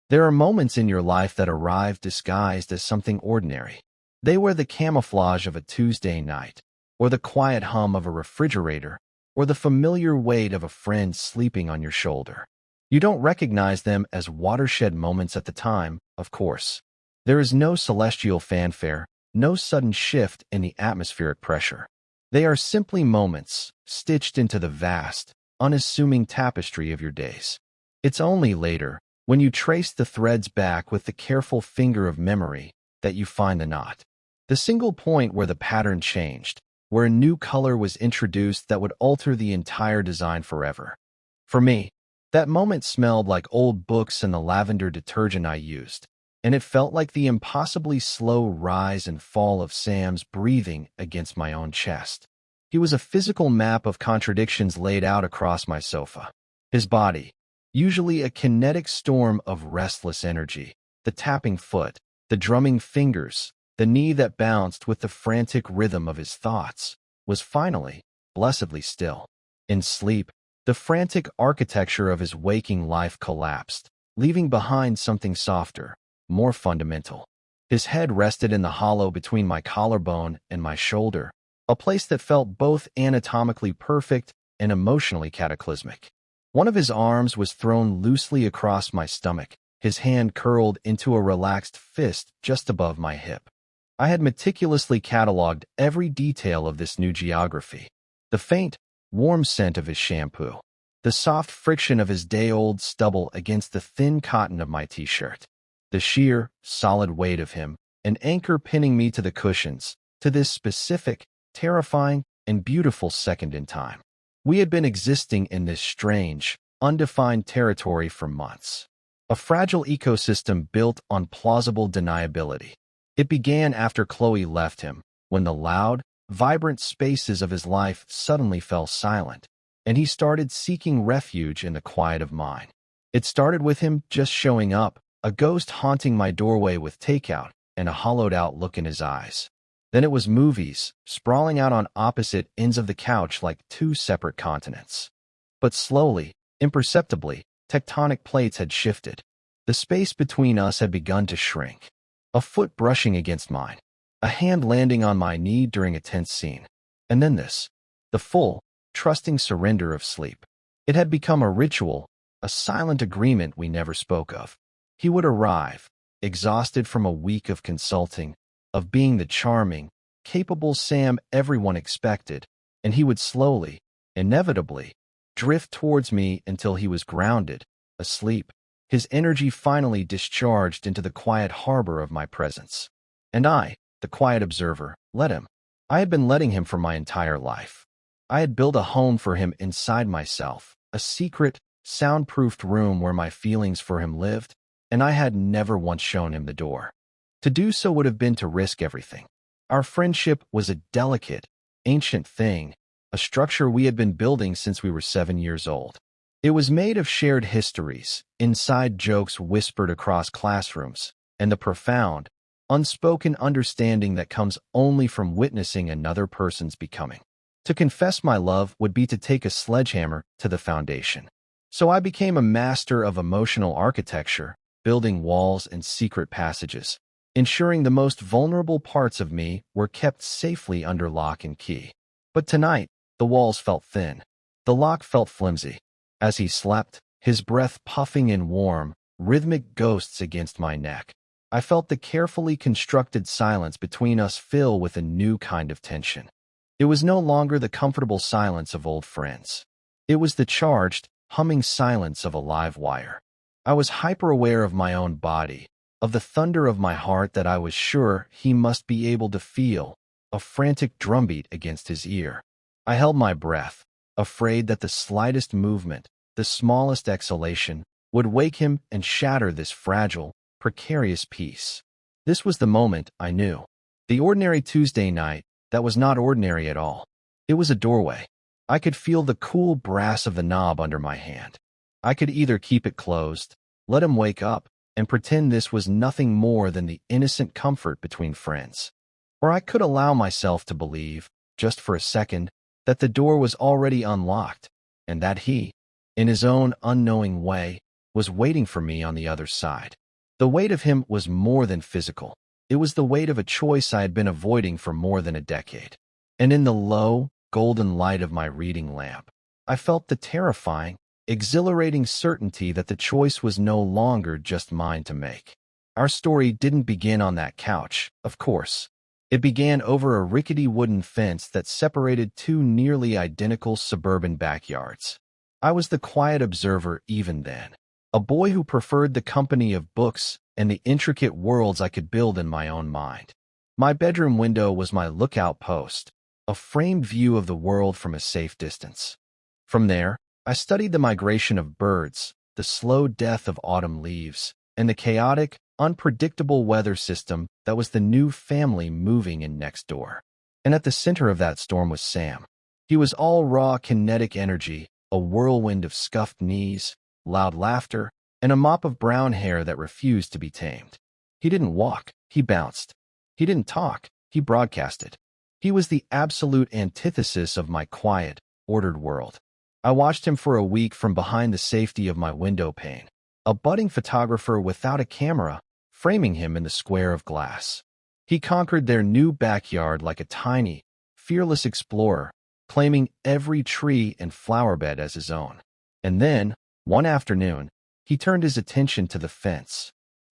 There are moments in your life that arrive disguised as something ordinary. They wear the camouflage of a Tuesday night, or the quiet hum of a refrigerator, or the familiar weight of a friend sleeping on your shoulder. You don't recognize them as watershed moments at the time, of course. There is no celestial fanfare, no sudden shift in the atmospheric pressure. They are simply moments, stitched into the vast, unassuming tapestry of your days. It's only later, when you trace the threads back with the careful finger of memory, that you find the knot. The single point where the pattern changed, where a new color was introduced that would alter the entire design forever. For me, that moment smelled like old books and the lavender detergent I used, and it felt like the impossibly slow rise and fall of Sam's breathing against my own chest. He was a physical map of contradictions laid out across my sofa. His body, usually a kinetic storm of restless energy, the tapping foot, the drumming fingers, the knee that bounced with the frantic rhythm of his thoughts, was finally, blessedly still. In sleep, the frantic architecture of his waking life collapsed, leaving behind something softer, more fundamental. His head rested in the hollow between my collarbone and my shoulder, a place that felt both anatomically perfect and emotionally cataclysmic. One of his arms was thrown loosely across my stomach, his hand curled into a relaxed fist just above my hip. I had meticulously cataloged every detail of this new geography. The faint, warm scent of his shampoo, the soft friction of his day-old stubble against the thin cotton of my t-shirt, the sheer, solid weight of him, an anchor pinning me to the cushions, to this specific, terrifying, and beautiful second in time. We had been existing in this strange, undefined territory for months. A fragile ecosystem built on plausible deniability. It began after Chloe left him, when the loud, vibrant spaces of his life suddenly fell silent, and he started seeking refuge in the quiet of mine. It started with him just showing up, a ghost haunting my doorway with takeout and a hollowed-out look in his eyes. Then it was movies, sprawling out on opposite ends of the couch like two separate continents. But slowly, imperceptibly, tectonic plates had shifted. The space between us had begun to shrink. A foot brushing against mine, a hand landing on my knee during a tense scene. And then this, the full, trusting surrender of sleep. It had become a ritual, a silent agreement we never spoke of. He would arrive, exhausted from a week of consulting, of being the charming, capable Sam everyone expected, and he would slowly, inevitably, drift towards me until he was grounded, asleep, his energy finally discharged into the quiet harbor of my presence. And I, the quiet observer, let him. I had been letting him for my entire life. I had built a home for him inside myself, a secret, soundproofed room where my feelings for him lived, and I had never once shown him the door. To do so would have been to risk everything. Our friendship was a delicate, ancient thing, a structure we had been building since we were 7 years old. It was made of shared histories, inside jokes whispered across classrooms, and the profound, unspoken understanding that comes only from witnessing another person's becoming. To confess my love would be to take a sledgehammer to the foundation. So I became a master of emotional architecture, building walls and secret passages, ensuring the most vulnerable parts of me were kept safely under lock and key. But tonight, the walls felt thin. The lock felt flimsy. As he slept, his breath puffing in warm, rhythmic ghosts against my neck, I felt the carefully constructed silence between us fill with a new kind of tension. It was no longer the comfortable silence of old friends. It was the charged, humming silence of a live wire. I was hyper-aware of my own body, of the thunder of my heart that I was sure he must be able to feel, a frantic drumbeat against his ear. I held my breath, afraid that the slightest movement, the smallest exhalation, would wake him and shatter this fragile, precarious peace. This was the moment I knew. The ordinary Tuesday night, that was not ordinary at all. It was a doorway. I could feel the cool brass of the knob under my hand. I could either keep it closed, let him wake up, and pretend this was nothing more than the innocent comfort between friends. Or I could allow myself to believe, just for a second, that the door was already unlocked, and that he, in his own unknowing way, was waiting for me on the other side. The weight of him was more than physical. It was the weight of a choice I had been avoiding for more than a decade. And in the low, golden light of my reading lamp, I felt the terrifying, exhilarating certainty that the choice was no longer just mine to make. Our story didn't begin on that couch, of course. It began over a rickety wooden fence that separated two nearly identical suburban backyards. I was the quiet observer even then, a boy who preferred the company of books and the intricate worlds I could build in my own mind. My bedroom window was my lookout post, a framed view of the world from a safe distance. From there, I studied the migration of birds, the slow death of autumn leaves, and the chaotic, unpredictable weather system that was the new family moving in next door. And at the center of that storm was Sam. He was all raw kinetic energy, a whirlwind of scuffed knees, loud laughter, and a mop of brown hair that refused to be tamed. He didn't walk, he bounced. He didn't talk, he broadcasted. He was the absolute antithesis of my quiet, ordered world. I watched him for a week from behind the safety of my window pane, a budding photographer without a camera, framing him in the square of glass. He conquered their new backyard like a tiny, fearless explorer, claiming every tree and flower bed as his own. And then, one afternoon, he turned his attention to the fence.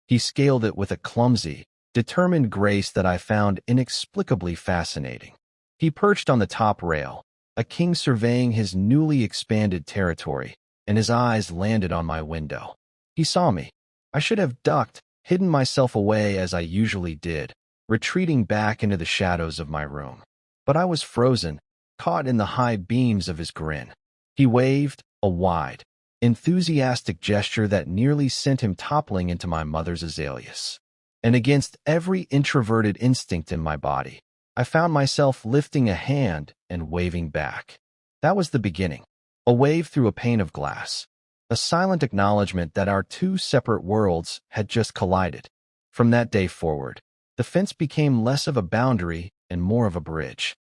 He scaled it with a clumsy, determined grace that I found inexplicably fascinating. He perched on the top rail, a king surveying his newly expanded territory, and his eyes landed on my window. He saw me. I should have ducked, hidden myself away as I usually did, retreating back into the shadows of my room. But I was frozen, caught in the high beams of his grin. He waved, a wide, enthusiastic gesture that nearly sent him toppling into my mother's azaleas. And against every introverted instinct in my body, I found myself lifting a hand and waving back. That was the beginning. A wave through a pane of glass. A silent acknowledgement that our two separate worlds had just collided. From that day forward, the fence became less of a boundary and more of a bridge.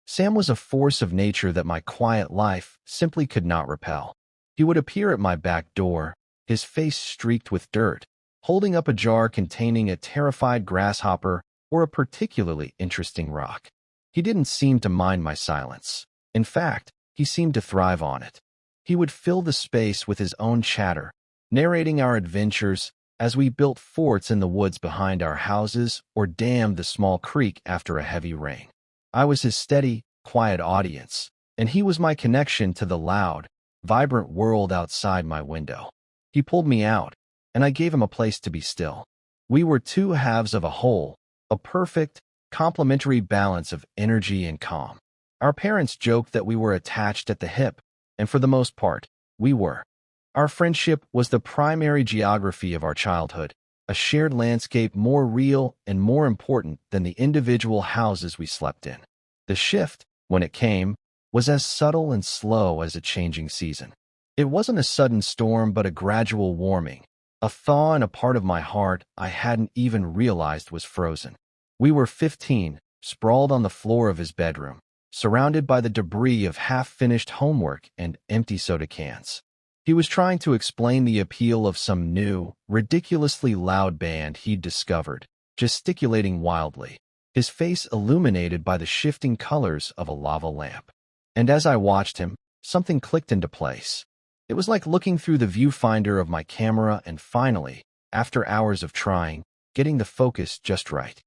Sam was a force of nature that my quiet life simply could not repel. He would appear at my back door, his face streaked with dirt, holding up a jar containing a terrified grasshopper or a particularly interesting rock. He didn't seem to mind my silence. In fact, he seemed to thrive on it. He would fill the space with his own chatter, narrating our adventures as we built forts in the woods behind our houses or dammed the small creek after a heavy rain. I was his steady, quiet audience, and he was my connection to the loud, vibrant world outside my window. He pulled me out, and I gave him a place to be still. We were two halves of a whole, a perfect, complementary balance of energy and calm. Our parents joked that we were attached at the hip, and for the most part, we were. Our friendship was the primary geography of our childhood, a shared landscape more real and more important than the individual houses we slept in. The shift, when it came, was as subtle and slow as a changing season. It wasn't a sudden storm but a gradual warming, a thaw in a part of my heart I hadn't even realized was frozen. We were 15, sprawled on the floor of his bedroom, surrounded by the debris of half-finished homework and empty soda cans. He was trying to explain the appeal of some new, ridiculously loud band he'd discovered, gesticulating wildly, his face illuminated by the shifting colors of a lava lamp. And as I watched him, something clicked into place. It was like looking through the viewfinder of my camera and finally, after hours of trying, getting the focus just right.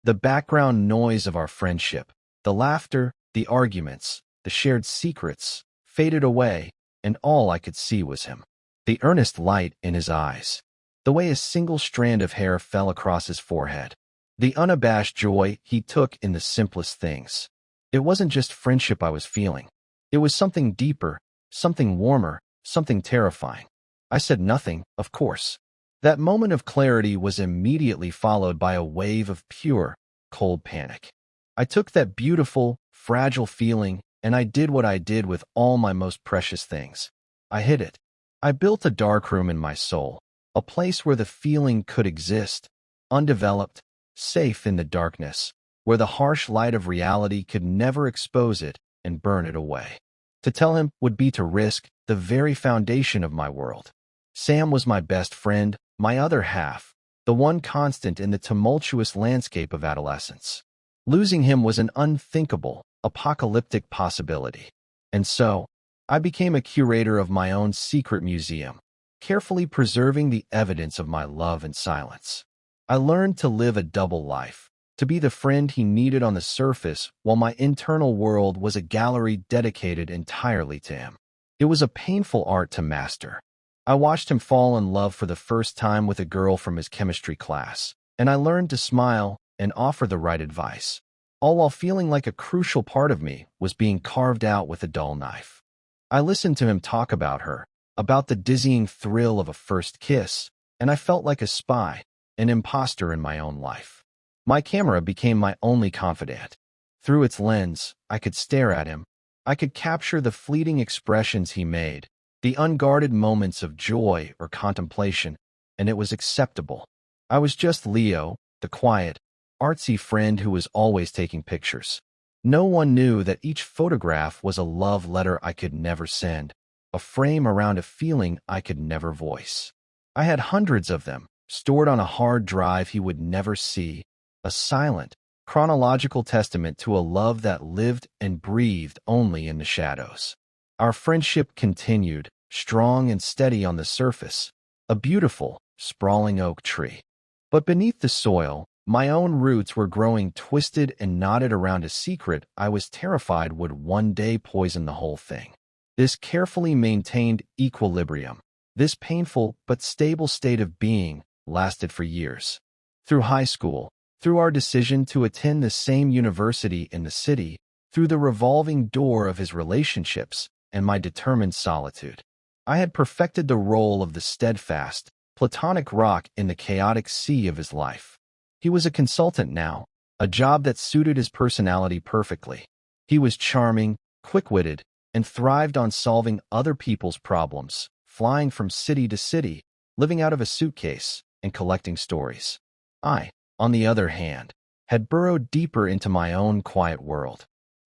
The background noise of our friendship, the laughter, the arguments, the shared secrets, faded away, and all I could see was him. The earnest light in his eyes, the way a single strand of hair fell across his forehead, the unabashed joy he took in the simplest things. It wasn't just friendship I was feeling. It was something deeper, something warmer, something terrifying. I said nothing, of course. That moment of clarity was immediately followed by a wave of pure, cold panic. I took that beautiful, fragile feeling and I did what I did with all my most precious things. I hid it. I built a darkroom in my soul, a place where the feeling could exist, undeveloped, safe in the darkness, where the harsh light of reality could never expose it and burn it away. To tell him would be to risk the very foundation of my world. Sam was my best friend, my other half, the one constant in the tumultuous landscape of adolescence. Losing him was an unthinkable, apocalyptic possibility. And so, I became a curator of my own secret museum, carefully preserving the evidence of my love and silence. I learned to live a double life, to be the friend he needed on the surface while my internal world was a gallery dedicated entirely to him. It was a painful art to master. I watched him fall in love for the first time with a girl from his chemistry class, and I learned to smile and offer the right advice, all while feeling like a crucial part of me was being carved out with a dull knife. I listened to him talk about her, about the dizzying thrill of a first kiss, and I felt like a spy, an imposter in my own life. My camera became my only confidant. Through its lens, I could stare at him. I could capture the fleeting expressions he made, the unguarded moments of joy or contemplation, and it was acceptable. I was just Leo, the quiet, artsy friend who was always taking pictures. No one knew that each photograph was a love letter I could never send, a frame around a feeling I could never voice. I had hundreds of them, stored on a hard drive he would never see, a silent, chronological testament to a love that lived and breathed only in the shadows. Our friendship continued, strong and steady on the surface, a beautiful, sprawling oak tree. But beneath the soil, my own roots were growing twisted and knotted around a secret I was terrified would one day poison the whole thing. This carefully maintained equilibrium, this painful but stable state of being, lasted for years. Through high school, through our decision to attend the same university in the city, through the revolving door of his relationships, and my determined solitude, I had perfected the role of the steadfast, platonic rock in the chaotic sea of his life. He was a consultant now, a job that suited his personality perfectly. He was charming, quick-witted, and thrived on solving other people's problems, flying from city to city, living out of a suitcase, and collecting stories. I, on the other hand, had burrowed deeper into my own quiet world.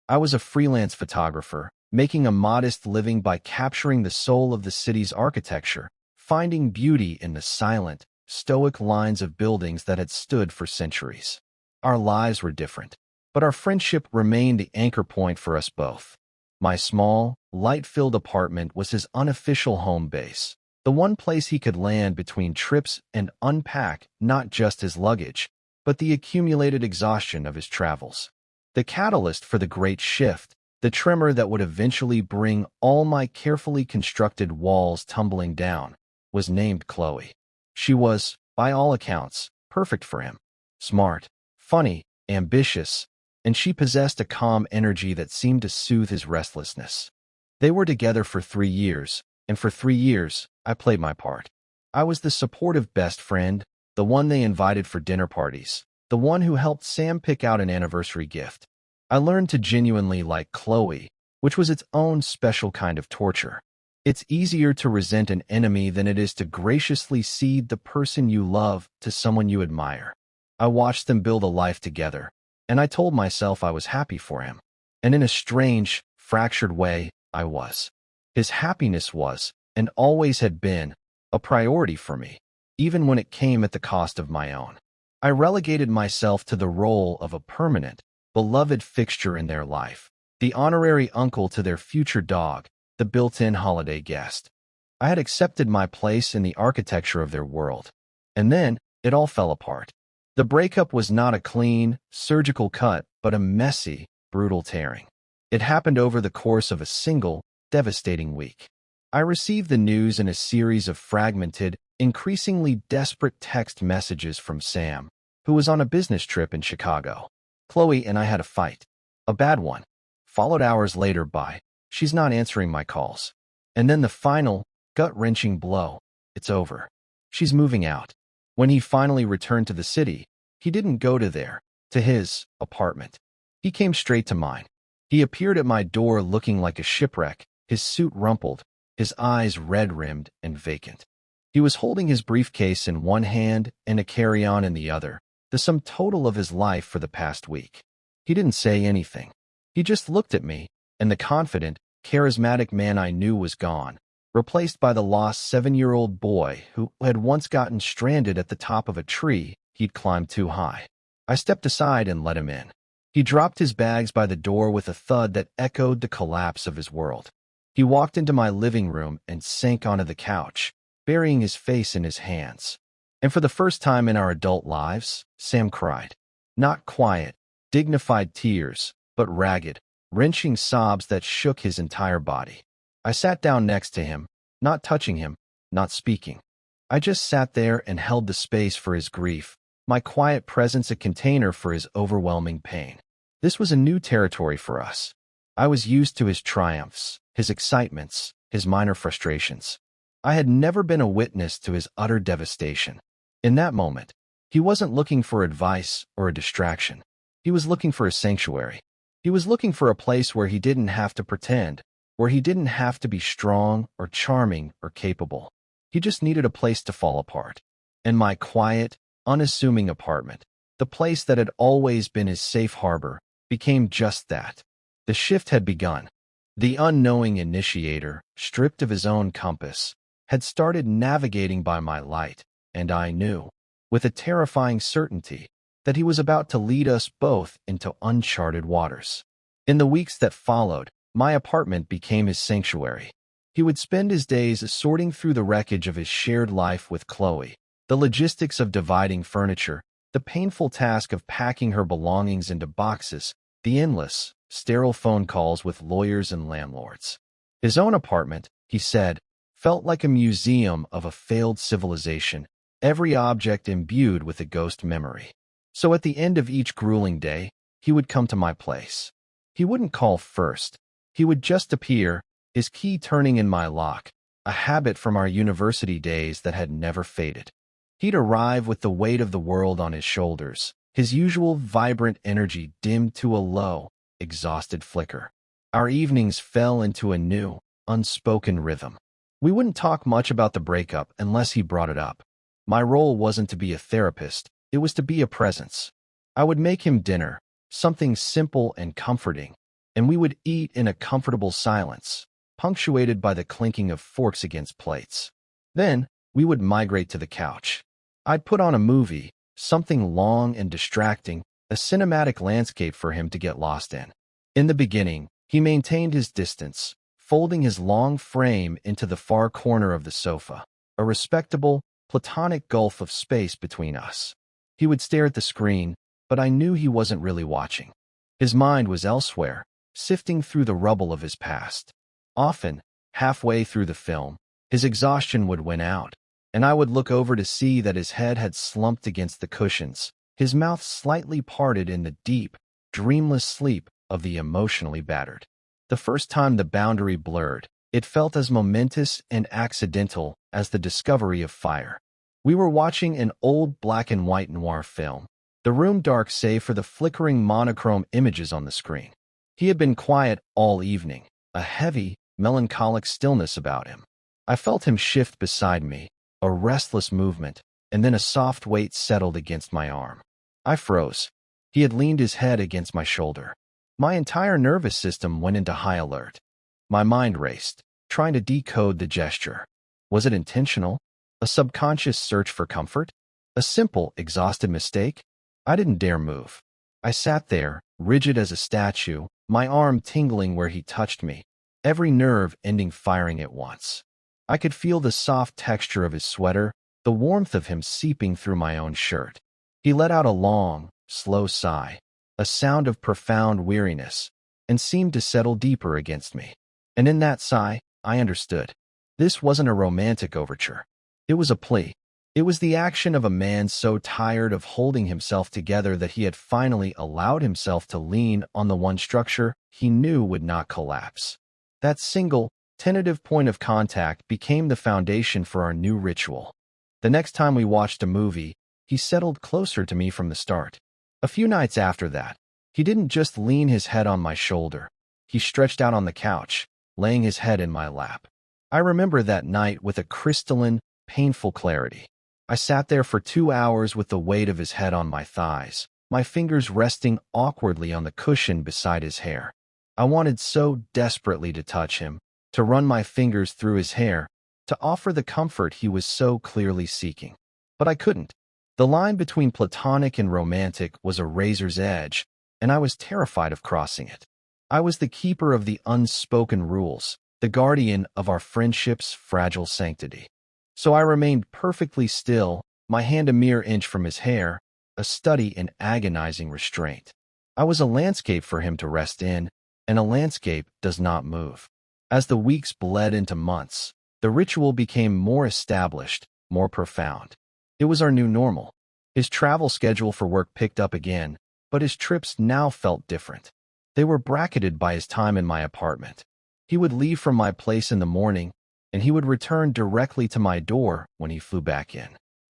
I was a freelance photographer, making a modest living by capturing the soul of the city's architecture, finding beauty in the silent, stoic lines of buildings that had stood for centuries. Our lives were different, but our friendship remained the anchor point for us both. My small, light-filled apartment was his unofficial home base, the one place he could land between trips and unpack not just his luggage, but the accumulated exhaustion of his travels. The catalyst for the great shift, the tremor that would eventually bring all my carefully constructed walls tumbling down, was named Chloe. She was, by all accounts, perfect for him. Smart, funny, ambitious, and she possessed a calm energy that seemed to soothe his restlessness. They were together for 3 years, and for 3 years, I played my part. I was the supportive best friend, the one they invited for dinner parties, the one who helped Sam pick out an anniversary gift. I learned to genuinely like Chloe, which was its own special kind of torture. It's easier to resent an enemy than it is to graciously cede the person you love to someone you admire. I watched them build a life together, and I told myself I was happy for him. And in a strange, fractured way, I was. His happiness was, and always had been, a priority for me, even when it came at the cost of my own. I relegated myself to the role of a permanent, beloved fixture in their life, the honorary uncle to their future dog, the built-in holiday guest. I had accepted my place in the architecture of their world. And then, it all fell apart. The breakup was not a clean, surgical cut, but a messy, brutal tearing. It happened over the course of a single, devastating week. I received the news in a series of fragmented, increasingly desperate text messages from Sam, who was on a business trip in Chicago. Chloe and I had a fight. A bad one. Followed hours later by, she's not answering my calls. And then the final, gut-wrenching blow. It's over. She's moving out. When he finally returned to the city, he didn't go to his apartment. He came straight to mine. He appeared at my door looking like a shipwreck, his suit rumpled, his eyes red-rimmed and vacant. He was holding his briefcase in one hand and a carry-on in the other, the sum total of his life for the past week. He didn't say anything. He just looked at me, and the confident, charismatic man I knew was gone, replaced by the lost 7-year-old boy who had once gotten stranded at the top of a tree he'd climbed too high. I stepped aside and let him in. He dropped his bags by the door with a thud that echoed the collapse of his world. He walked into my living room and sank onto the couch, burying his face in his hands. And for the first time in our adult lives, Sam cried. Not quiet, dignified tears, but ragged, wrenching sobs that shook his entire body. I sat down next to him, not touching him, not speaking. I just sat there and held the space for his grief, my quiet presence a container for his overwhelming pain. This was a new territory for us. I was used to his triumphs, his excitements, his minor frustrations. I had never been a witness to his utter devastation. In that moment, he wasn't looking for advice or a distraction. He was looking for a sanctuary. He was looking for a place where he didn't have to pretend, where he didn't have to be strong or charming or capable. He just needed a place to fall apart. And my quiet, unassuming apartment, the place that had always been his safe harbor, became just that. The shift had begun. The unknowing initiator, stripped of his own compass, had started navigating by my light, and I knew, with a terrifying certainty, that he was about to lead us both into uncharted waters. In the weeks that followed, my apartment became his sanctuary. He would spend his days sorting through the wreckage of his shared life with Chloe, the logistics of dividing furniture, the painful task of packing her belongings into boxes, the endless, sterile phone calls with lawyers and landlords. His own apartment, he said, felt like a museum of a failed civilization, every object imbued with a ghost memory. So at the end of each grueling day, he would come to my place. He wouldn't call first. He would just appear, his key turning in my lock, a habit from our university days that had never faded. He'd arrive with the weight of the world on his shoulders, his usual vibrant energy dimmed to a low, exhausted flicker. Our evenings fell into a new, unspoken rhythm. We wouldn't talk much about the breakup unless he brought it up. My role wasn't to be a therapist, it was to be a presence. I would make him dinner, something simple and comforting, and we would eat in a comfortable silence, punctuated by the clinking of forks against plates. Then, we would migrate to the couch. I'd put on a movie, something long and distracting, a cinematic landscape for him to get lost in. In the beginning, he maintained his distance, folding his long frame into the far corner of the sofa, a respectable, platonic gulf of space between us. He would stare at the screen, but I knew he wasn't really watching. His mind was elsewhere, sifting through the rubble of his past. Often, halfway through the film, his exhaustion would win out, and I would look over to see that his head had slumped against the cushions, his mouth slightly parted in the deep, dreamless sleep of the emotionally battered. The first time the boundary blurred, it felt as momentous and accidental as the discovery of fire. We were watching an old black-and-white noir film, the room dark save for the flickering monochrome images on the screen. He had been quiet all evening, a heavy, melancholic stillness about him. I felt him shift beside me, a restless movement, and then a soft weight settled against my arm. I froze. He had leaned his head against my shoulder. My entire nervous system went into high alert. My mind raced, trying to decode the gesture. Was it intentional? A subconscious search for comfort? A simple, exhausted mistake? I didn't dare move. I sat there, rigid as a statue, my arm tingling where he touched me, every nerve ending firing at once. I could feel the soft texture of his sweater, the warmth of him seeping through my own shirt. He let out a long, slow sigh, a sound of profound weariness, and seemed to settle deeper against me. And in that sigh, I understood. This wasn't a romantic overture. It was a plea. It was the action of a man so tired of holding himself together that he had finally allowed himself to lean on the one structure he knew would not collapse. That single, tentative point of contact became the foundation for our new ritual. The next time we watched a movie, he settled closer to me from the start. A few nights after that, he didn't just lean his head on my shoulder. He stretched out on the couch, laying his head in my lap. I remember that night with a crystalline, painful clarity. I sat there for 2 hours with the weight of his head on my thighs, my fingers resting awkwardly on the cushion beside his hair. I wanted so desperately to touch him, to run my fingers through his hair, to offer the comfort he was so clearly seeking. But I couldn't. The line between platonic and romantic was a razor's edge, and I was terrified of crossing it. I was the keeper of the unspoken rules, the guardian of our friendship's fragile sanctity. So I remained perfectly still, my hand a mere inch from his hair, a study in agonizing restraint. I was a landscape for him to rest in, and a landscape does not move. As the weeks bled into months, the ritual became more established, more profound. It was our new normal. His travel schedule for work picked up again, but his trips now felt different. They were bracketed by his time in my apartment. He would leave from my place in the morning, and he would return directly to my door when he flew back in.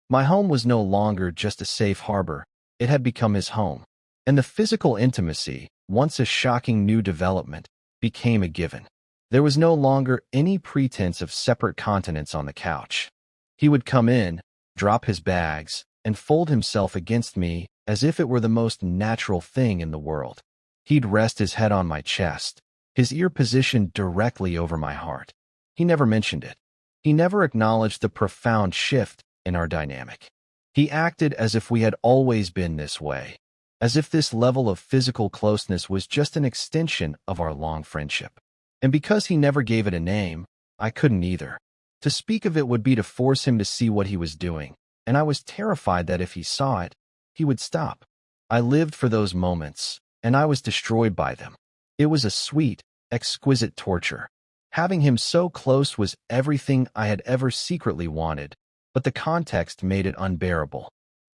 My home was no longer just a safe harbor. It had become his home. And the physical intimacy, once a shocking new development, became a given. There was no longer any pretense of separate continents on the couch. He would come in, drop his bags, and fold himself against me as if it were the most natural thing in the world. He'd rest his head on my chest, his ear positioned directly over my heart. He never mentioned it. He never acknowledged the profound shift in our dynamic. He acted as if we had always been this way, as if this level of physical closeness was just an extension of our long friendship. And because he never gave it a name, I couldn't either. To speak of it would be to force him to see what he was doing, and I was terrified that if he saw it, he would stop. I lived for those moments, and I was destroyed by them. It was a sweet, exquisite torture. Having him so close was everything I had ever secretly wanted, but the context made it unbearable.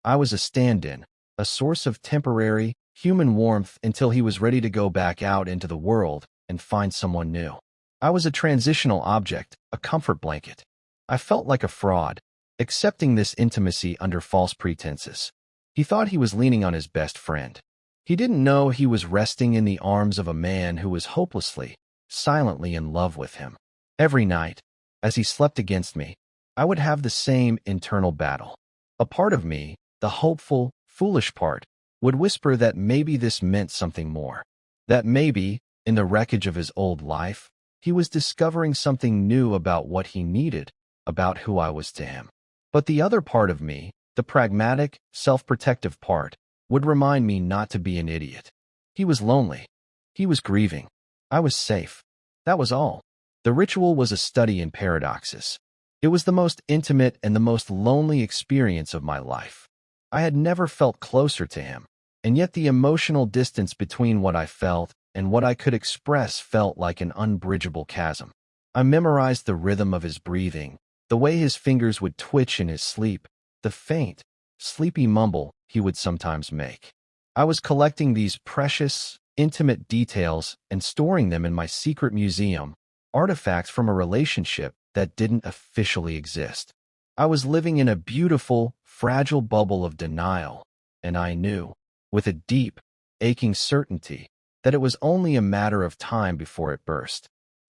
I was a stand-in, a source of temporary, human warmth until he was ready to go back out into the world and find someone new. I was a transitional object, a comfort blanket. I felt like a fraud, accepting this intimacy under false pretenses. He thought he was leaning on his best friend. He didn't know he was resting in the arms of a man who was hopelessly, silently in love with him. Every night, as he slept against me, I would have the same internal battle. A part of me, the hopeful, foolish part, would whisper that maybe this meant something more. That maybe, in the wreckage of his old life, he was discovering something new about what he needed, about who I was to him. But the other part of me, the pragmatic, self-protective part, would remind me not to be an idiot. He was lonely. He was grieving. I was safe. That was all. The ritual was a study in paradoxes. It was the most intimate and the most lonely experience of my life. I had never felt closer to him, and yet the emotional distance between what I felt and what I could express felt like an unbridgeable chasm. I memorized the rhythm of his breathing, the way his fingers would twitch in his sleep, the faint, sleepy mumble he would sometimes make. I was collecting these precious, intimate details and storing them in my secret museum, artifacts from a relationship that didn't officially exist. I was living in a beautiful, fragile bubble of denial, and I knew, with a deep, aching certainty, that it was only a matter of time before it burst.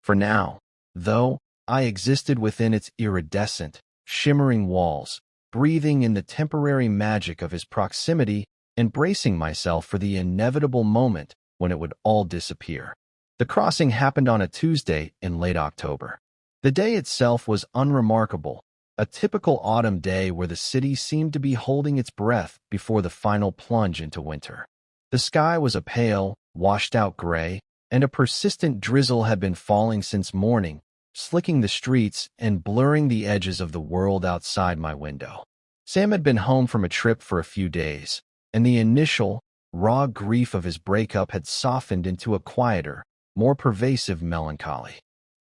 For now, though, I existed within its iridescent, shimmering walls, breathing in the temporary magic of his proximity and bracing myself for the inevitable moment when it would all disappear. The crossing happened on a Tuesday in late October. The day itself was unremarkable, a typical autumn day where the city seemed to be holding its breath before the final plunge into winter. The sky was a pale, washed-out gray, and a persistent drizzle had been falling since morning, slicking the streets and blurring the edges of the world outside my window. Sam had been home from a trip for a few days, and the initial, raw grief of his breakup had softened into a quieter, more pervasive melancholy.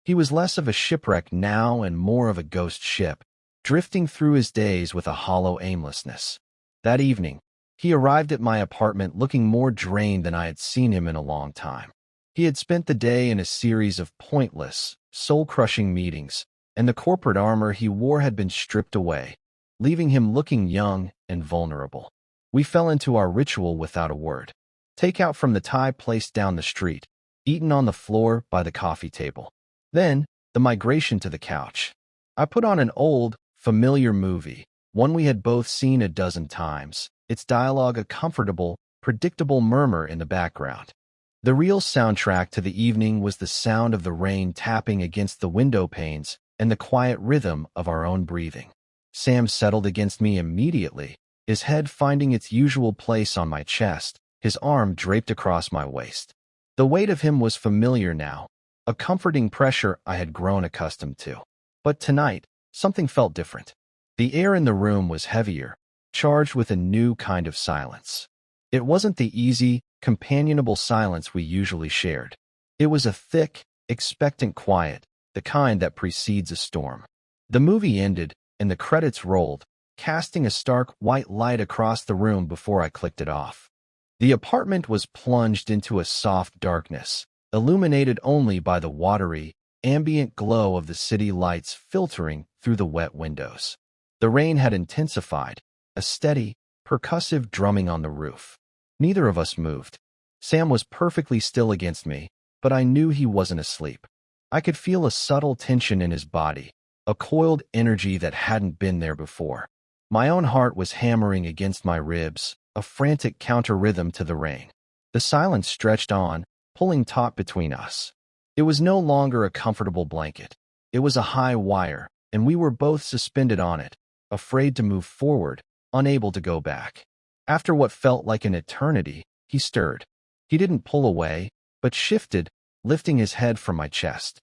He was less of a shipwreck now and more of a ghost ship, drifting through his days with a hollow aimlessness. That evening, he arrived at my apartment looking more drained than I had seen him in a long time. He had spent the day in a series of pointless, soul-crushing meetings, and the corporate armor he wore had been stripped away, leaving him looking young and vulnerable. We fell into our ritual without a word. Takeout from the Thai place down the street, eaten on the floor by the coffee table. Then, the migration to the couch. I put on an old, familiar movie, one we had both seen a dozen times, its dialogue a comfortable, predictable murmur in the background. The real soundtrack to the evening was the sound of the rain tapping against the window panes and the quiet rhythm of our own breathing. Sam settled against me immediately, his head finding its usual place on my chest, his arm draped across my waist. The weight of him was familiar now, a comforting pressure I had grown accustomed to. But tonight, something felt different. The air in the room was heavier, charged with a new kind of silence. It wasn't the easy, companionable silence we usually shared. It was a thick, expectant quiet, the kind that precedes a storm. The movie ended, and the credits rolled, casting a stark white light across the room before I clicked it off. The apartment was plunged into a soft darkness, illuminated only by the watery, ambient glow of the city lights filtering through the wet windows. The rain had intensified, a steady, percussive drumming on the roof. Neither of us moved. Sam was perfectly still against me, but I knew he wasn't asleep. I could feel a subtle tension in his body, a coiled energy that hadn't been there before. My own heart was hammering against my ribs, a frantic counter-rhythm to the rain. The silence stretched on, pulling taut between us. It was no longer a comfortable blanket. It was a high wire, and we were both suspended on it, afraid to move forward, unable to go back. After what felt like an eternity, he stirred. He didn't pull away, but shifted, lifting his head from my chest.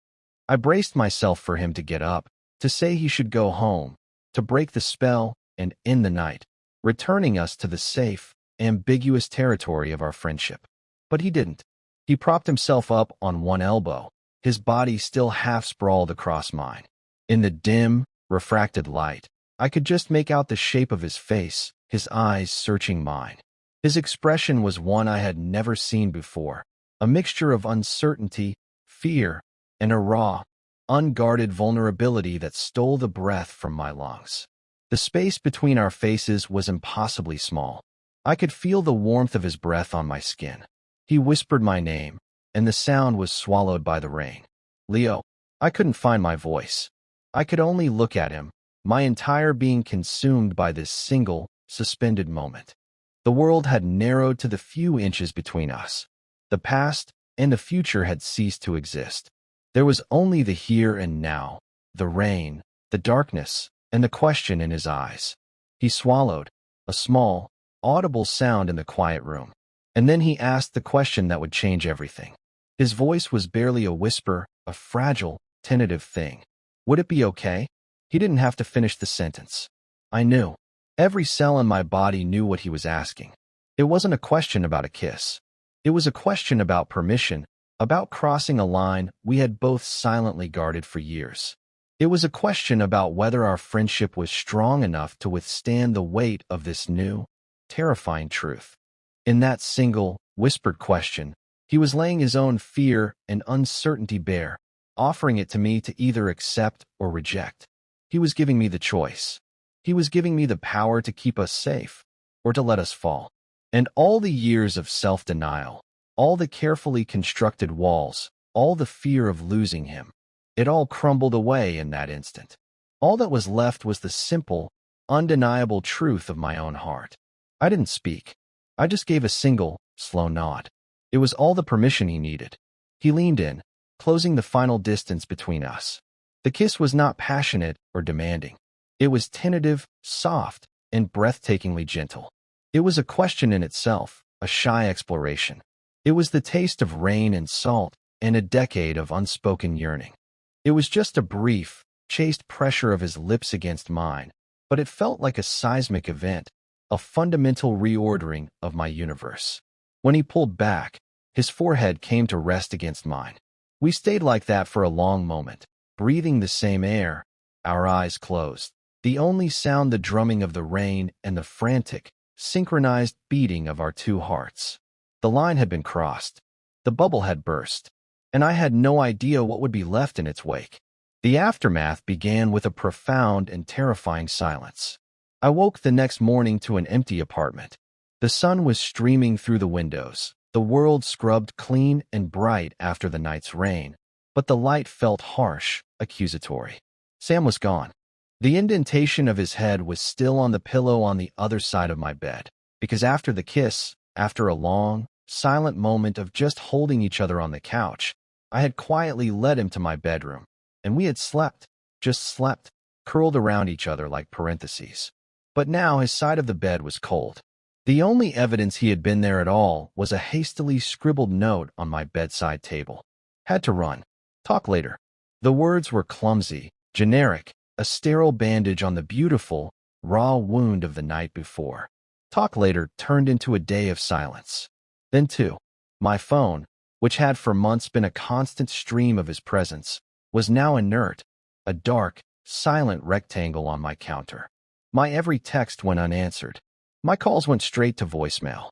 I braced myself for him to get up, to say he should go home, to break the spell and end the night, returning us to the safe, ambiguous territory of our friendship. But he didn't. He propped himself up on one elbow, his body still half sprawled across mine. In the dim, refracted light, I could just make out the shape of his face, his eyes searching mine. His expression was one I had never seen before, a mixture of uncertainty, fear, and a raw, unguarded vulnerability that stole the breath from my lungs. The space between our faces was impossibly small. I could feel the warmth of his breath on my skin. He whispered my name, and the sound was swallowed by the rain. Leo. I couldn't find my voice. I could only look at him, my entire being consumed by this single, suspended moment. The world had narrowed to the few inches between us. The past and the future had ceased to exist. There was only the here and now, the rain, the darkness, and the question in his eyes. He swallowed, a small, audible sound in the quiet room. And then he asked the question that would change everything. His voice was barely a whisper, a fragile, tentative thing. Would it be okay? He didn't have to finish the sentence. I knew. Every cell in my body knew what he was asking. It wasn't a question about a kiss. It was a question about permission, about crossing a line we had both silently guarded for years. It was a question about whether our friendship was strong enough to withstand the weight of this new, terrifying truth. In that single, whispered question, he was laying his own fear and uncertainty bare, offering it to me to either accept or reject. He was giving me the choice. He was giving me the power to keep us safe, or to let us fall. And all the years of self-denial, all the carefully constructed walls, all the fear of losing him, it all crumbled away in that instant. All that was left was the simple, undeniable truth of my own heart. I didn't speak. I just gave a single, slow nod. It was all the permission he needed. He leaned in, closing the final distance between us. The kiss was not passionate or demanding. It was tentative, soft, and breathtakingly gentle. It was a question in itself, a shy exploration. It was the taste of rain and salt and a decade of unspoken yearning. It was just a brief, chaste pressure of his lips against mine, but it felt like a seismic event, a fundamental reordering of my universe. When he pulled back, his forehead came to rest against mine. We stayed like that for a long moment, breathing the same air, our eyes closed. The only sound the drumming of the rain and the frantic, synchronized beating of our two hearts. The line had been crossed. The bubble had burst, and I had no idea what would be left in its wake. The aftermath began with a profound and terrifying silence. I woke the next morning to an empty apartment. The sun was streaming through the windows, the world scrubbed clean and bright after the night's rain, but the light felt harsh, accusatory. Sam was gone. The indentation of his head was still on the pillow on the other side of my bed, because after the kiss, after a long, silent moment of just holding each other on the couch, I had quietly led him to my bedroom, and we had slept, just slept, curled around each other like parentheses. But now his side of the bed was cold. The only evidence he had been there at all was a hastily scribbled note on my bedside table. Had to run. Talk later. The words were clumsy, generic, a sterile bandage on the beautiful, raw wound of the night before. Talk later turned into a day of silence. Then, too, my phone, which had for months been a constant stream of his presence, was now inert, a dark, silent rectangle on my counter. My every text went unanswered. My calls went straight to voicemail.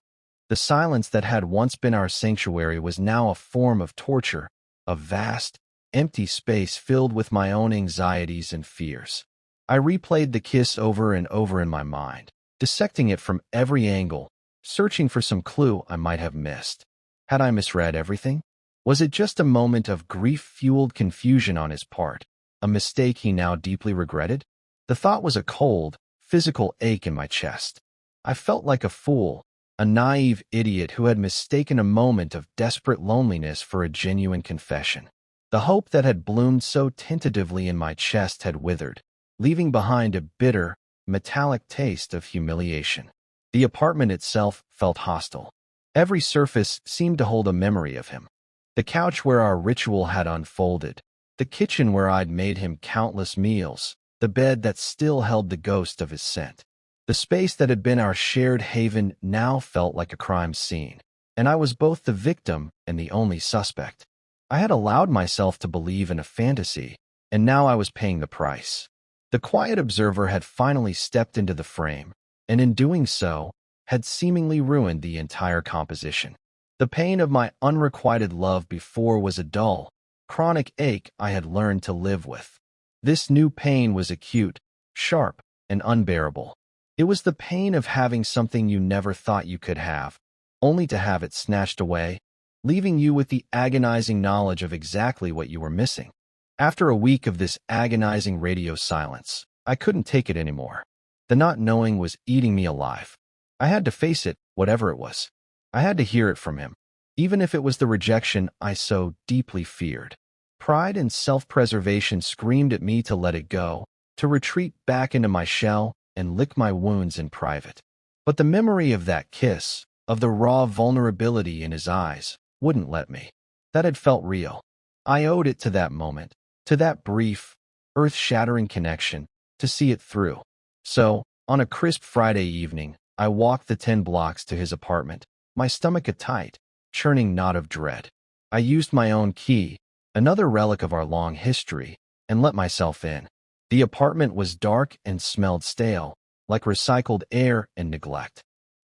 The silence that had once been our sanctuary was now a form of torture, a vast, empty space filled with my own anxieties and fears. I replayed the kiss over and over in my mind, dissecting it from every angle, searching for some clue I might have missed. Had I misread everything? Was it just a moment of grief-fueled confusion on his part, a mistake he now deeply regretted? The thought was a cold, physical ache in my chest. I felt like a fool, a naive idiot who had mistaken a moment of desperate loneliness for a genuine confession. The hope that had bloomed so tentatively in my chest had withered, leaving behind a bitter, metallic taste of humiliation. The apartment itself felt hostile. Every surface seemed to hold a memory of him. The couch where our ritual had unfolded, the kitchen where I'd made him countless meals, the bed that still held the ghost of his scent. The space that had been our shared haven now felt like a crime scene, and I was both the victim and the only suspect. I had allowed myself to believe in a fantasy, and now I was paying the price. The quiet observer had finally stepped into the frame, and in doing so, had seemingly ruined the entire composition. The pain of my unrequited love before was a dull, chronic ache I had learned to live with. This new pain was acute, sharp, and unbearable. It was the pain of having something you never thought you could have, only to have it snatched away, leaving you with the agonizing knowledge of exactly what you were missing. After a week of this agonizing radio silence, I couldn't take it anymore. The not knowing was eating me alive. I had to face it, whatever it was. I had to hear it from him, even if it was the rejection I so deeply feared. Pride and self-preservation screamed at me to let it go, to retreat back into my shell and lick my wounds in private. But the memory of that kiss, of the raw vulnerability in his eyes, wouldn't let me. That had felt real. I owed it to that moment, to that brief, earth-shattering connection, to see it through. So, on a crisp Friday evening, I walked the 10 blocks to his apartment, my stomach a tight, churning knot of dread. I used my own key, another relic of our long history, and let myself in. The apartment was dark and smelled stale, like recycled air and neglect.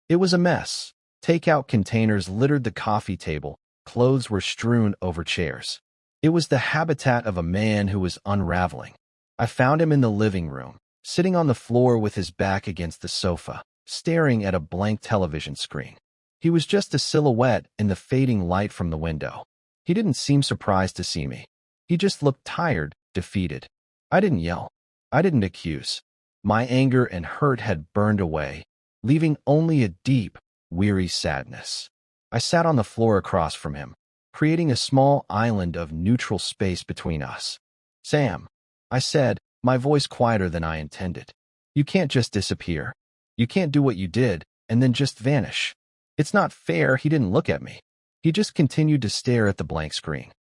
It was a mess. Takeout containers littered the coffee table, clothes were strewn over chairs. It was the habitat of a man who was unraveling. I found him in the living room, sitting on the floor with his back against the sofa, staring at a blank television screen. He was just a silhouette in the fading light from the window. He didn't seem surprised to see me. He just looked tired, defeated. I didn't yell. I didn't accuse. My anger and hurt had burned away, leaving only a deep, weary sadness. I sat on the floor across from him, creating a small island of neutral space between us. "Sam," I said, my voice quieter than I intended. "You can't just disappear. You can't do what you did and then just vanish." It's not fair. He didn't look at me. He just continued to stare at the blank screen.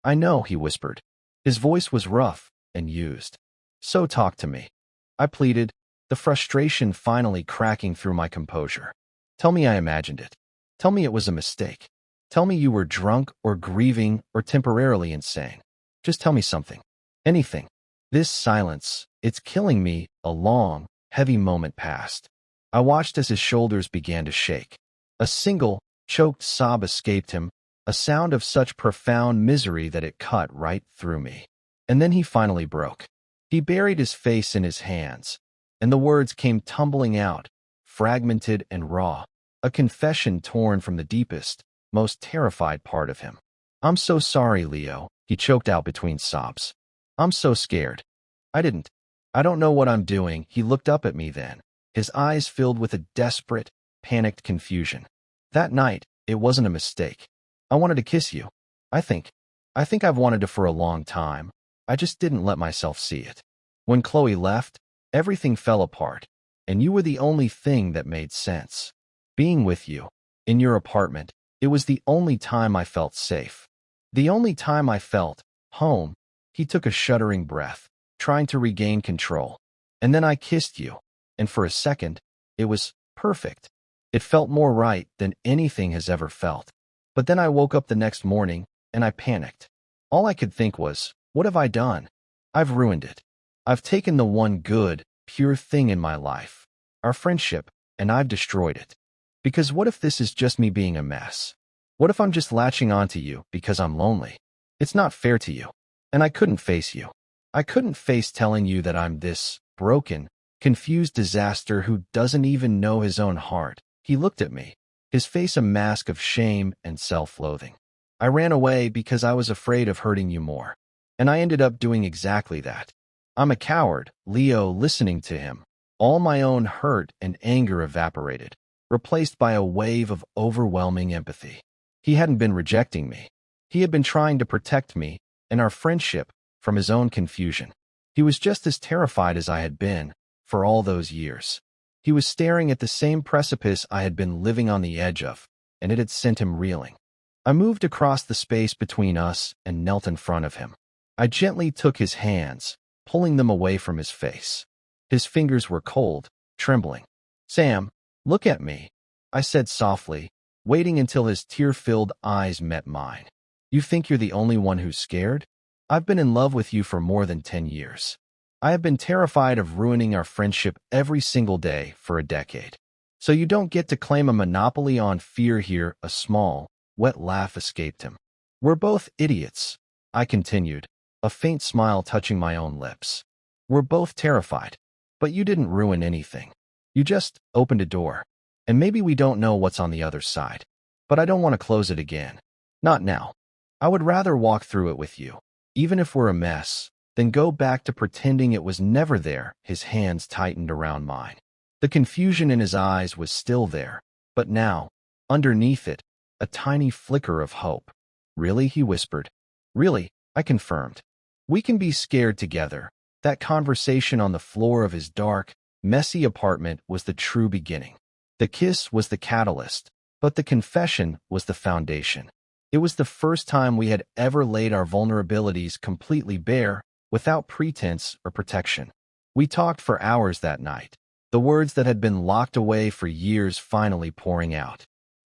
"I know," he whispered. His voice was rough and used. "So talk to me," I pleaded, the frustration finally cracking through my composure. "Tell me I imagined it. Tell me it was a mistake. Tell me you were drunk or grieving or temporarily insane. Just tell me something. Anything." This silence, it's killing me, a long, heavy moment passed. I watched as his shoulders began to shake. A single, choked sob escaped him, a sound of such profound misery that it cut right through me. And then he finally broke. He buried his face in his hands, and the words came tumbling out, fragmented and raw, a confession torn from the deepest, most terrified part of him. "I'm so sorry, Leo," he choked out between sobs. "I'm so scared. I don't know what I'm doing." He looked up at me then, his eyes filled with a desperate, panicked confusion. That night, It wasn't a mistake. I wanted to kiss you. I think. I think I've wanted to for a long time. I just didn't let myself see it. When Chloe left, everything fell apart, and you were the only thing that made sense. Being with you, in your apartment, it was the only time I felt safe. The only time I felt home. He took a shuddering breath, trying to regain control. And then I kissed you, and for a second, it was perfect. It felt more right than anything has ever felt. But then I woke up the next morning, and I panicked. All I could think was, what have I done? I've ruined it. I've taken the one good, pure thing in my life, our friendship, and I've destroyed it. Because what if this is just me being a mess? What if I'm just latching onto you because I'm lonely? It's not fair to you. And I couldn't face you. I couldn't face telling you that I'm this broken, confused disaster who doesn't even know his own heart. He looked at me, his face a mask of shame and self-loathing. I ran away because I was afraid of hurting you more. And I ended up doing exactly that. I'm a coward, Leo, listening to him. All my own hurt and anger evaporated, replaced by a wave of overwhelming empathy. He hadn't been rejecting me. He had been trying to protect me and our friendship from his own confusion. He was just as terrified as I had been for all those years. He was staring at the same precipice I had been living on the edge of, and it had sent him reeling. I moved across the space between us and knelt in front of him. I gently took his hands, pulling them away from his face. His fingers were cold, trembling. "Sam, look at me," I said softly, waiting until his tear-filled eyes met mine. "You think you're the only one who's scared? I've been in love with you for more than 10 years. I have been terrified of ruining our friendship every single day for a decade. So you don't get to claim a monopoly on fear here." A small, wet laugh escaped him. "We're both idiots," I continued, a faint smile touching my own lips. "We're both terrified. But you didn't ruin anything. You just opened a door. And maybe we don't know what's on the other side. But I don't want to close it again. Not now. I would rather walk through it with you, even if we're a mess, than go back to pretending it was never there." His hands tightened around mine. The confusion in his eyes was still there, but now, underneath it, a tiny flicker of hope. "Really?" he whispered. "Really?" I confirmed. "We can be scared together." That conversation on the floor of his dark, messy apartment was the true beginning. The kiss was the catalyst, but the confession was the foundation. It was the first time we had ever laid our vulnerabilities completely bare, without pretense or protection. We talked for hours that night, the words that had been locked away for years finally pouring out.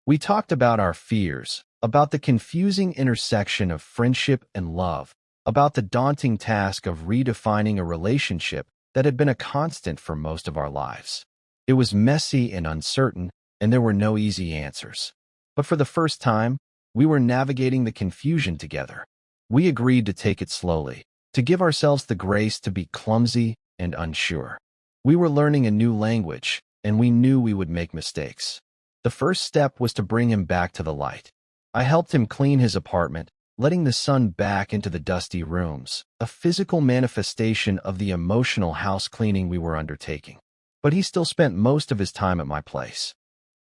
We talked about our fears, about the confusing intersection of friendship and love, about the daunting task of redefining a relationship that had been a constant for most of our lives. It was messy and uncertain, and there were no easy answers. But for the first time, we were navigating the confusion together. We agreed to take it slowly, to give ourselves the grace to be clumsy and unsure. We were learning a new language, and we knew we would make mistakes. The first step was to bring him back to the light. I helped him clean his apartment, letting the sun back into the dusty rooms, a physical manifestation of the emotional house cleaning we were undertaking. But he still spent most of his time at my place.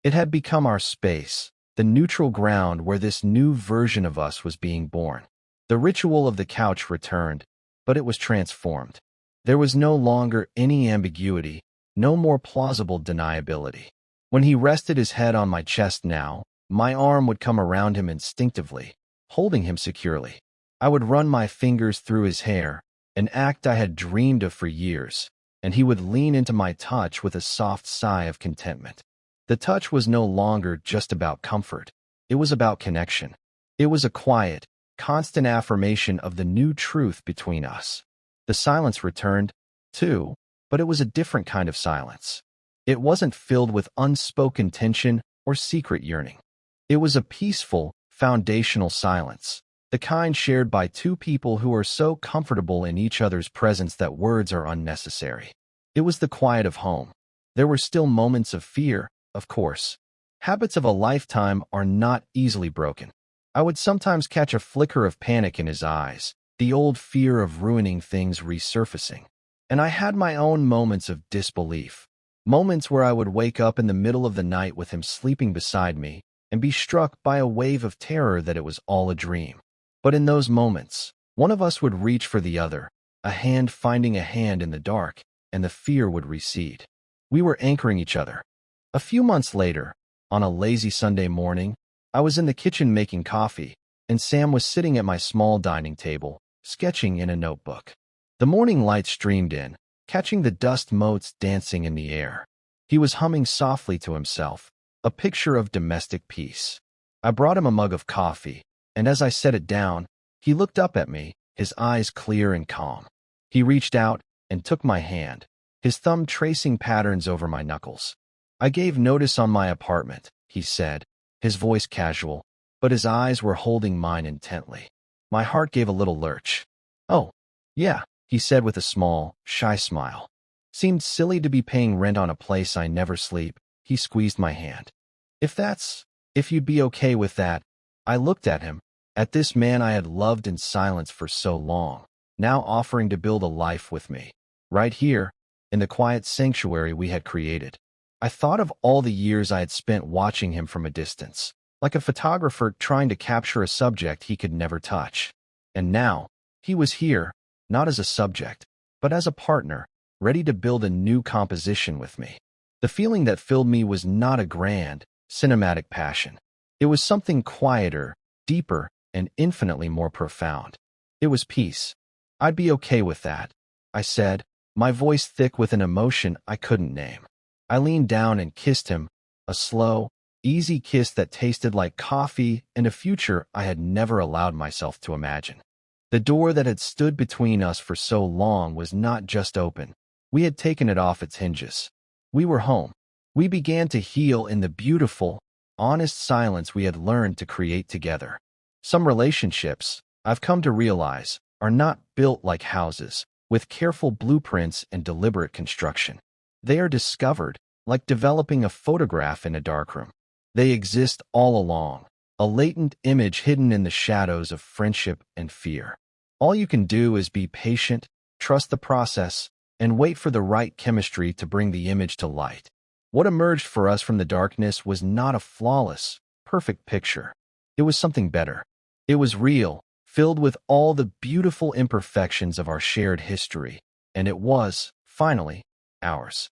It had become our space, the neutral ground where this new version of us was being born. The ritual of the couch returned, but it was transformed. There was no longer any ambiguity, no more plausible deniability. When he rested his head on my chest now, my arm would come around him instinctively, holding him securely. I would run my fingers through his hair, an act I had dreamed of for years, and he would lean into my touch with a soft sigh of contentment. The touch was no longer just about comfort. It was about connection. It was a quiet, constant affirmation of the new truth between us. The silence returned, too, but it was a different kind of silence. It wasn't filled with unspoken tension or secret yearning. It was a peaceful, foundational silence, the kind shared by two people who are so comfortable in each other's presence that words are unnecessary. It was the quiet of home. There were still moments of fear, of course. Habits of a lifetime are not easily broken. I would sometimes catch a flicker of panic in his eyes, the old fear of ruining things resurfacing. And I had my own moments of disbelief, moments where I would wake up in the middle of the night with him sleeping beside me, and be struck by a wave of terror that it was all a dream. But in those moments, one of us would reach for the other, a hand finding a hand in the dark, and the fear would recede. We were anchoring each other. A few months later, on a lazy Sunday morning, I was in the kitchen making coffee, and Sam was sitting at my small dining table, sketching in a notebook. The morning light streamed in, catching the dust motes dancing in the air. He was humming softly to himself, a picture of domestic peace. I brought him a mug of coffee, and as I set it down, he looked up at me, his eyes clear and calm. He reached out and took my hand, his thumb tracing patterns over my knuckles. "I gave notice on my apartment," he said, his voice casual, but his eyes were holding mine intently. My heart gave a little lurch. "Oh, yeah," he said with a small, shy smile. Seemed silly to be paying rent on a place I never sleep. He squeezed my hand. If you'd be okay with that." I looked at him, at this man I had loved in silence for so long, now offering to build a life with me, right here, in the quiet sanctuary we had created. I thought of all the years I had spent watching him from a distance, like a photographer trying to capture a subject he could never touch. And now, he was here, not as a subject, but as a partner, ready to build a new composition with me. The feeling that filled me was not a grand, cinematic passion. It was something quieter, deeper, and infinitely more profound. It was peace. "I'd be okay with that," I said, my voice thick with an emotion I couldn't name. I leaned down and kissed him, a slow, easy kiss that tasted like coffee and a future I had never allowed myself to imagine. The door that had stood between us for so long was not just open. We had taken it off its hinges. We were home. We began to heal in the beautiful, honest silence we had learned to create together. Some relationships, I've come to realize, are not built like houses, with careful blueprints and deliberate construction. They are discovered, like developing a photograph in a darkroom. They exist all along, a latent image hidden in the shadows of friendship and fear. All you can do is be patient, trust the process, and wait for the right chemistry to bring the image to light. What emerged for us from the darkness was not a flawless, perfect picture. It was something better. It was real, filled with all the beautiful imperfections of our shared history, and it was, finally, ours.